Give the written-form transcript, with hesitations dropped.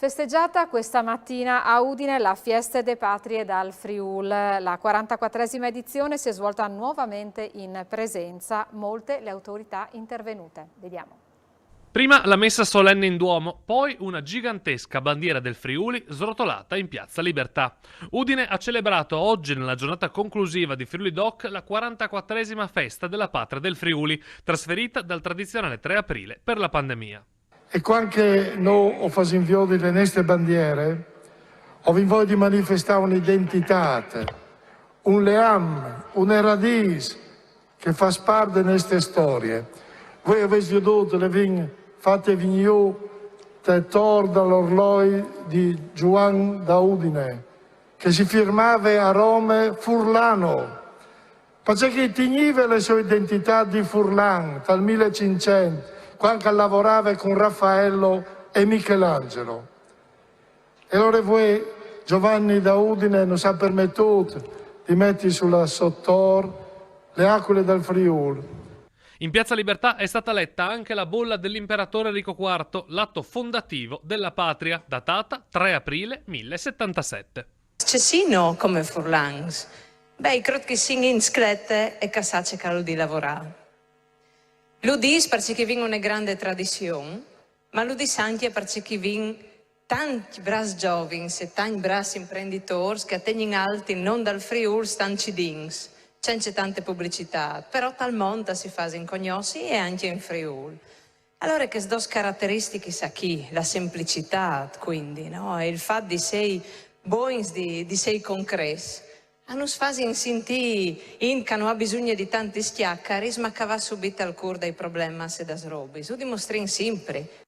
Festeggiata questa mattina a Udine la Fiesta de Patrie dal Friul. La 44esima edizione si è svolta nuovamente in presenza, molte le autorità intervenute. Vediamo. Prima la messa solenne in Duomo, poi una gigantesca bandiera del Friuli srotolata in Piazza Libertà. Udine ha celebrato oggi, nella giornata conclusiva di Friuli Doc, la 44esima festa della Patria del Friuli, trasferita dal tradizionale 3 aprile per la pandemia. E quando noi o facciamo le nostre bandiere, abbiamo di manifestare un'identità, un leam, una radice che fa parte delle nostre storie. Voi avete veduto le vigne fatte venire dal tor dall'orloi di Juan da Udine, che si firmava a Roma Furlano, perché teneva la sua identità di Furlan dal 1500, quando lavorava con Raffaello e Michelangelo. E allora voi, Giovanni da Udine, non ha permesso di mettere sulla sottor le aquile del Friuli. In Piazza Libertà è stata letta anche la bolla dell'imperatore Enrico IV, l'atto fondativo della patria, datata 3 aprile 1077. Cecino come Furlans. Beh, credo che sia inscritte e che sace caro di lavorare. Lo dis perché vi una grande tradizione, ma lo dis anche perché vi tanti bravi giovani e tanti bravi imprenditori che attengono alti non dal Friuli, stanno cidins. C'è tante pubblicità, però tal mondo si fa in Cognossi e anche in Friuli. Allora che due caratteristiche sa chi? La semplicità, quindi, no? E il fatto di sei buoni, di sei concreti. A nos fasi sentire che non ha bisogno di tanti schiaccari, ma che va subito al cur dei problemi e das robis. Lo dimostri sempre.